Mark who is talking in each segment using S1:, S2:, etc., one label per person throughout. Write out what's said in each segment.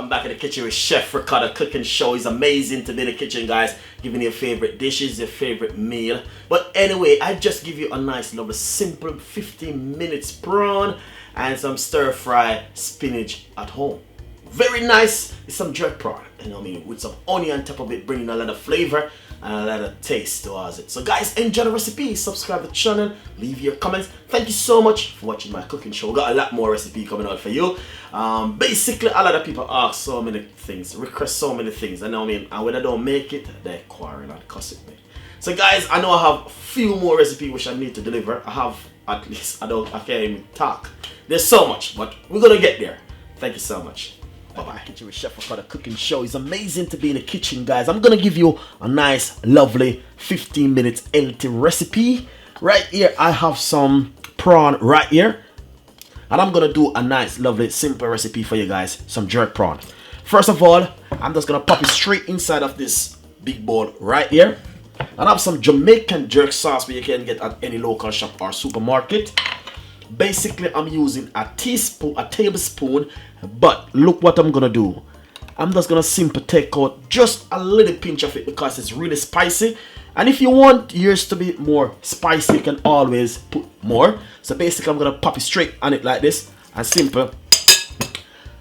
S1: I'm back in the kitchen with Chef Ricardo cooking show. It's amazing to be in the kitchen, guys, giving you your favorite dishes, your favorite meal. But anyway, I just give you a nice, lovely, simple 15 minutes prawn and some stir-fry spinach at home. Very nice. It's some jerk prawn, you know what I mean, with some onion on top of it, bringing a lot of flavor and a lot of taste towards it. So guys, enjoy the recipe, subscribe to the channel, leave your comments. Thank you so much for watching my cooking show. Got a lot more recipe coming out for you. Basically, a lot of people ask so many things, request so many things, you know what I mean, and when I don't make it, they quarrel and cuss at me. So guys, I know I have a few more recipes which I need to deliver. I have at least, I can't even talk. There's so much, but we're gonna get there. Thank you so much. Bye-bye. Kitchen with Chef Ricardo cooking show. It's amazing to be in the kitchen, guys. I'm gonna give you a nice, lovely 15 minutes healthy recipe. Right here, I have some prawn right here. And I'm gonna do a nice, lovely, simple recipe for you guys. Some jerk prawn. First of all, I'm just gonna pop it straight inside of this big bowl right here. And I have some Jamaican jerk sauce where you can get at any local shop or supermarket. Basically, I'm using a tablespoon, but look what I'm gonna do. I'm just gonna simply take out just a little pinch of it because it's really spicy. And if you want yours to be more spicy, you can always put more. So basically, I'm gonna pop it straight on it like this and simple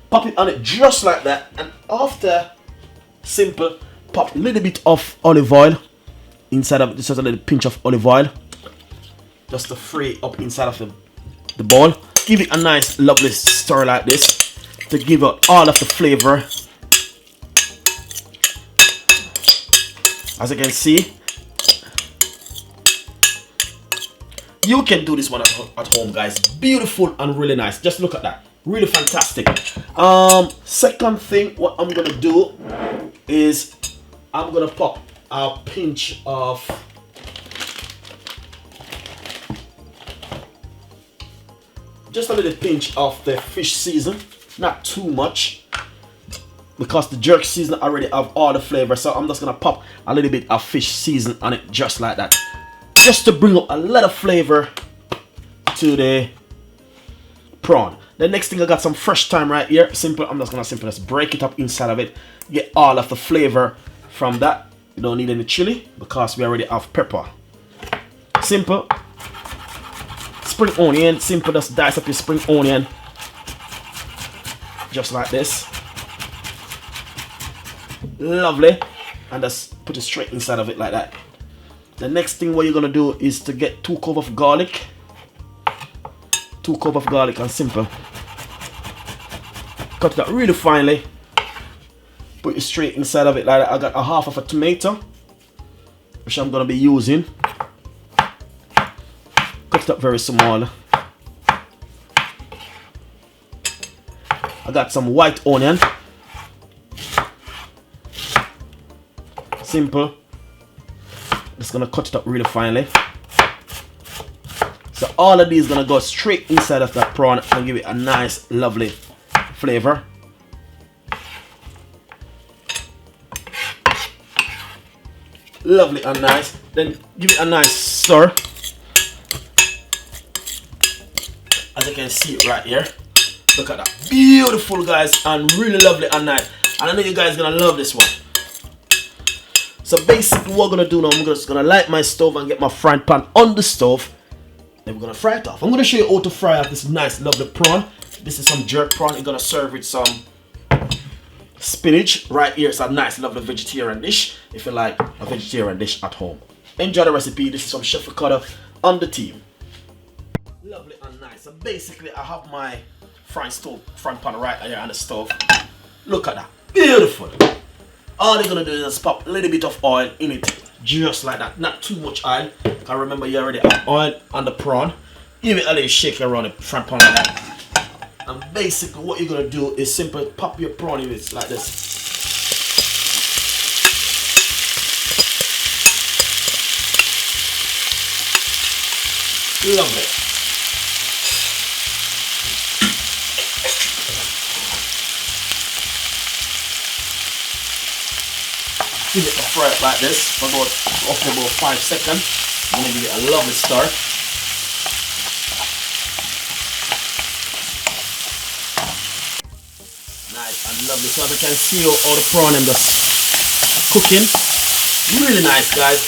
S1: pop it on it just like that. And after simple, pop a little bit of olive oil inside of just a little pinch of olive oil, just to fry up inside of the bowl. Give it a nice lovely stir like this to give out all of the flavor. As you can see, you can do this one at home, guys. Beautiful and really nice. Just look at that, really fantastic. Second thing, what I'm gonna do is I'm gonna pop a pinch of just a little pinch of the fish season, not too much, because the jerk season already have all the flavor. So I'm just gonna pop a little bit of fish season on it, just like that, just to bring up a lot of flavor to the prawn. The next thing, I got some fresh thyme right here. Simple. I'm just gonna simply just break it up inside of it, get all of the flavor from that. You don't need any chili because we already have pepper. Simple. Spring onion, simple, just dice up your spring onion just like this. Lovely. And just put it straight inside of it like that. The next thing what you're gonna do is to get 2 cloves of garlic. 2 cloves of garlic, and simple cut it up really finely, put it straight inside of it like that. I got a half of a tomato which I'm gonna be using. Cut it up very small. I got some white onion. Simple. Just gonna cut it up really finely. So all of these gonna go straight inside of that prawn and give it a nice, lovely flavor. Lovely and nice. Then give it a nice stir. As you can see right here, look at that, beautiful, guys, and really lovely and nice. And I know you guys gonna love this one. So basically what we're gonna do now, I'm just gonna light my stove and get my frying pan on the stove. Then we're gonna fry it off. I'm gonna show you how to fry off this nice lovely prawn. This is some jerk prawn. You're gonna serve with some spinach. Right here, it's a nice lovely vegetarian dish if you like a vegetarian dish at home. Enjoy the recipe. This is from Chef Ricardo on the team. Lovely and nice. So basically, I have my frying pan right here on the stove. Look at that, beautiful. All you're gonna do is just pop a little bit of oil in it, just like that. Not too much oil. I remember you already have oil on the prawn. Give it a little shake around the frying pan like that. And basically, what you're gonna do is simply pop your prawn in it like this. Lovely. Give it a fry up like this for about 5 seconds. I'm gonna give it a lovely stir. Nice and Lovely. So as you can see all the prawn and just cooking. Really nice, guys.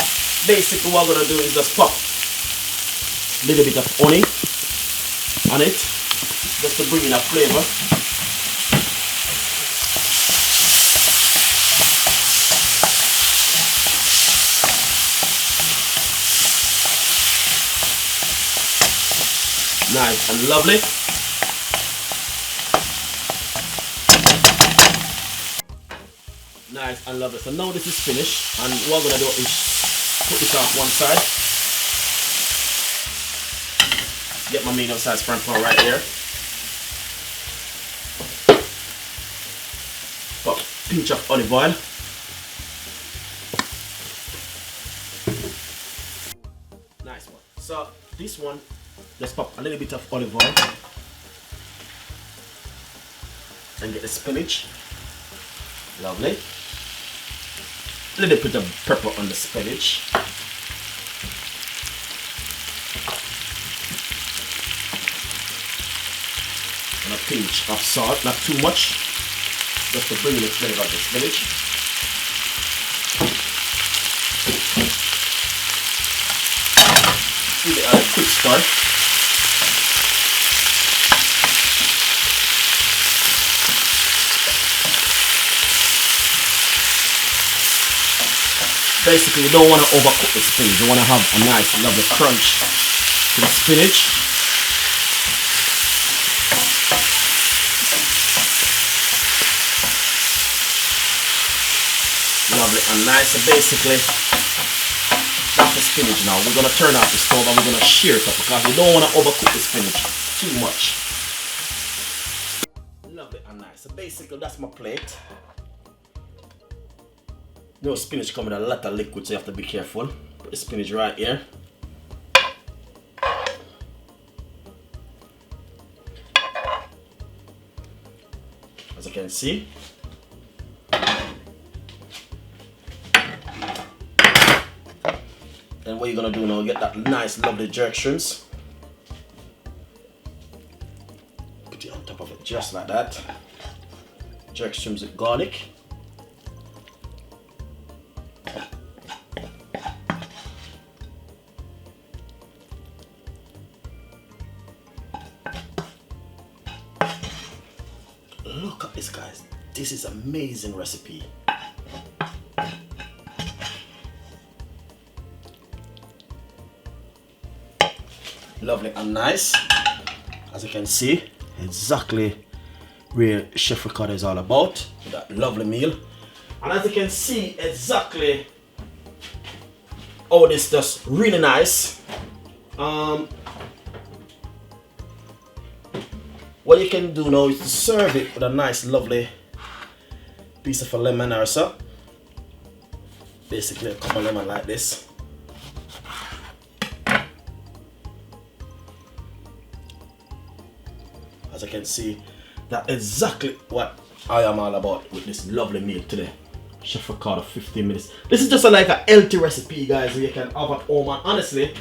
S1: Basically what I'm gonna do is just pop a little bit of honey on it, just to bring in a flavor. Nice and lovely. Nice and lovely. So now this is finished, and what I'm gonna do is put this off one side. Get my medium size front prawn right here. Pop a pinch of olive oil. Nice one. So this one, just pop a little bit of olive oil and get the spinach. Lovely. A little bit of pepper on the spinach. And a pinch of salt, not too much, just to bring the flavor of the spinach. Give it a quick stir. Basically, you don't want to overcook the spinach. You want to have a nice, lovely crunch to the spinach. Lovely and nice. So basically, that's the spinach now. We're going to turn off the stove and we're going to shear it up because we don't want to overcook the spinach too much. Lovely and nice. So basically, that's my plate. You know, spinach comes with a lot of liquid, so you have to be careful. Put the spinach right here. As you can see. Then what you're gonna do now, get that nice, lovely jerk shrimps. Put it on top of it, just like that. Jerk shrimps with garlic. Look at this, guys. This is an amazing recipe. Lovely and nice. As you can see, exactly where Chef Ricardo is all about. That lovely meal. And as you can see, exactly how this does really nice. What you can do now is to serve it with a nice lovely piece of a lemon or so. Basically a cup of lemon like this. As you can see, that's exactly what I am all about with this lovely meal today. Chef Ricardo 15 minutes. This is just like a healthy recipe, guys, you can have at home, and honestly,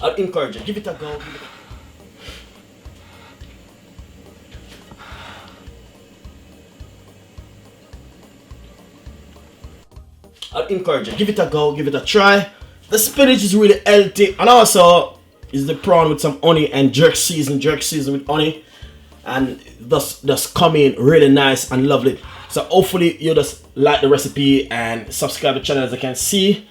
S1: I'd encourage you, give it a go. I'd encourage you, give it a go, give it a try. The spinach is really healthy, and also is the prawn with some honey and jerk season with honey, and just come in really nice and lovely. So hopefully you just like the recipe and subscribe to the channel. As you can see,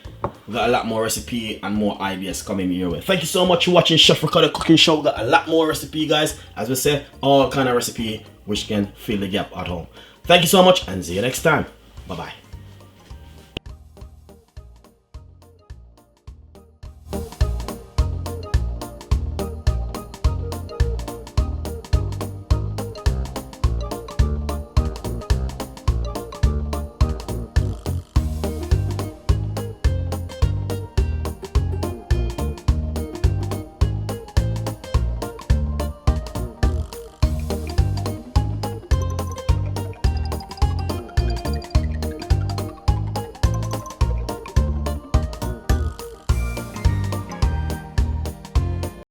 S1: we got a lot more recipe and more ideas coming your way. Thank you so much for watching Chef Ricardo Cooking Show. We got a lot more recipe, guys. As we say, all kind of recipe which can fill the gap at home. Thank you so much and see you next time. Bye bye.